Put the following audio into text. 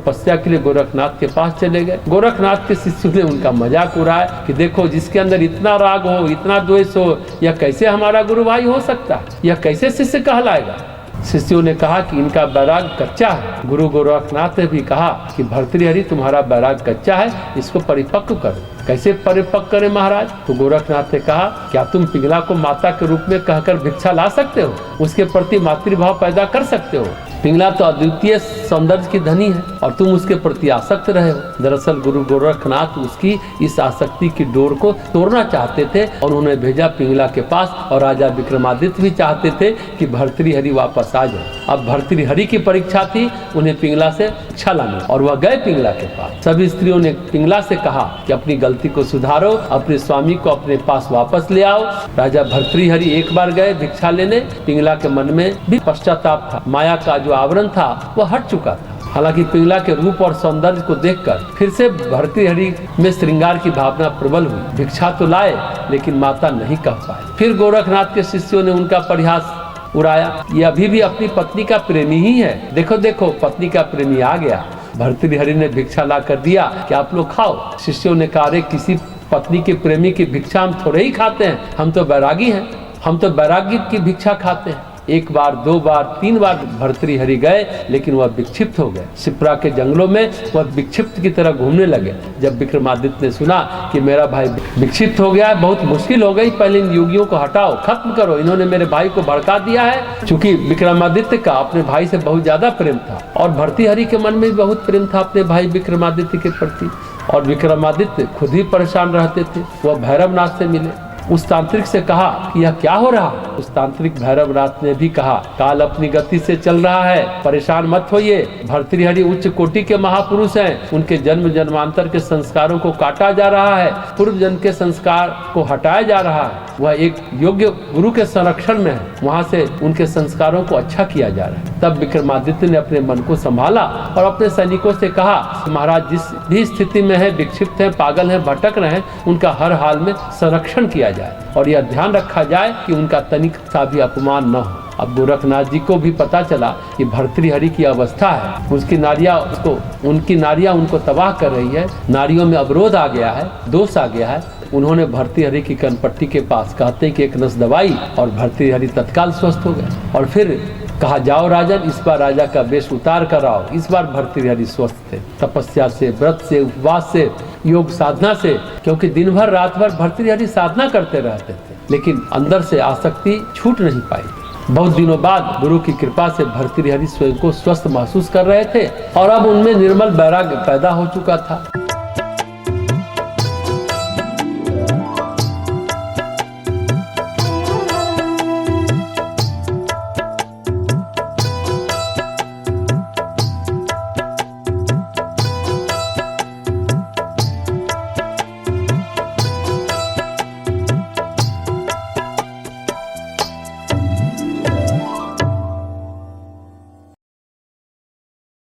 तपस्या के लिए गोरखनाथ के पास चले गए। गोरखनाथ के शिष्यों ने उनका मजाक उड़ाया कि देखो, जिसके अंदर इतना राग हो, इतना द्वेष हो, यह कैसे हमारा गुरु भाई हो सकता है, यह कैसे शिष्य कहलाएगा। शिष्यों ने कहा कि इनका वैराग कच्चा है। गुरु गोरखनाथ ने भी कहा कि भर्तृहरि तुम्हारा वैराग कच्चा है, इसको परिपक्व करो। कैसे परिपक्व करें महाराज? तो गोरखनाथ ने कहा, क्या तुम पिंगला को माता के रूप में कहकर भिक्षा ला सकते हो, उसके प्रति मातृभाव पैदा कर सकते हो? पिंगला तो अद्वितीय सौंदर्य की धनी है और तुम उसके प्रति आसक्त रहे हो। दरअसल गुरु गोरखनाथ उसकी इस आसक्ति की डोर को तोड़ना चाहते थे और उन्हें भेजा पिंगला के पास। और राजा विक्रमादित्य भी चाहते थे कि भर्तृहरि वापस आ जाए। अब भर्तृहरि की परीक्षा थी उन्हें पिंगला से भिक्षा लाने, और वह गए पिंगला के पास। सभी स्त्रियों ने पिंगला से कहा कि अपनी गलती को सुधारो, अपने स्वामी को अपने पास वापस ले आओ। राजा भर्तृहरि एक बार गए भिक्षा लेने। पिंगला के मन में भी पश्चाताप था। माया का जो आवरण था वह हट चुका था। हालांकि पिंगला के रूप और सौंदर्य को देखकर फिर से भर्तृहरि में श्रृंगार की भावना प्रबल हुई। भिक्षा तो लाए लेकिन माता नहीं कह पाए। फिर गोरखनाथ के शिष्यों ने उनका परिहास उड़ाया, ये अभी भी अपनी पत्नी का प्रेमी ही है। देखो देखो, पत्नी का प्रेमी आ गया। भर्तृहरि ने भिक्षा ला कर दिया कि आप लोग खाओ। शिष्यों ने कहा, किसी पत्नी के प्रेमी की भिक्षा हम थोड़े ही खाते हैं, हम तो बैरागी हैं, हम तो बैरागी की भिक्षा खाते हैं। एक बार, दो बार, तीन बार भर्तृहरि गए लेकिन वह विक्षिप्त हो गए। शिप्रा के जंगलों में वह विक्षिप्त की तरह घूमने लगे। जब विक्रमादित्य ने सुना कि मेरा भाई विक्षिप्त हो गया है, बहुत मुश्किल हो गई, पहले इन योगियों को हटाओ, खत्म करो, इन्होंने मेरे भाई को भड़का दिया है। चूंकि विक्रमादित्य का अपने भाई से बहुत ज्यादा प्रेम था और भर्तृहरि के मन में भी बहुत प्रेम था अपने भाई विक्रमादित्य के प्रति। और विक्रमादित्य खुद ही परेशान रहते थे। वह भैरवनाथ से मिले, उस तांत्रिक से कहा कि यह क्या हो रहा है। उस तांत्रिक भैरवनाथ ने भी कहा, काल अपनी गति से चल रहा है, परेशान मत होइए। भर्तृहरि उच्च कोटि के महापुरुष हैं, उनके जन्म जन्मांतर के संस्कारों को काटा जा रहा है, पूर्व जन्म के संस्कार को हटाया जा रहा है। वह एक योग्य गुरु के संरक्षण में है, वहाँ से उनके संस्कारों को अच्छा किया जा रहा है। तब विक्रमादित्य ने अपने मन को संभाला और अपने सैनिकों से कहा, महाराज जिस भी स्थिति में है, विक्षिप्त है, पागल है, भटक रहे हैं, उनका हर हाल में संरक्षण किया जाए और यह ध्यान रखा जाए कि उनका तनिक सा भी अपमान न हो। अब गोरखनाथ जी को भी पता चला कि भर्तृहरि की अवस्था है, उनकी नारियां उनको तबाह कर रही है, नारियों में अवरोध आ गया है, दोष आ गया है। उन्होंने भर्तृहरि की कनपट्टी के पास कहते कि एक नस दवाई और भर्तृहरि तत्काल स्वस्थ हो गए। और फिर कहा, जाओ राजन, इस बार राजा का वेश उतार कर आओ। इस बार भर्तृहरि स्वस्थ थे, तपस्या से, व्रत से, उपवास से, योग साधना से, क्योंकि दिन भर रात भर भर्तृहरि साधना करते रहते थे, लेकिन अंदर से आसक्ति छूट नहीं पाई। बहुत दिनों बाद गुरु की कृपा से भर्तृहरि स्वयं को स्वस्थ महसूस कर रहे थे और अब उनमें निर्मल वैराग्य पैदा हो चुका था।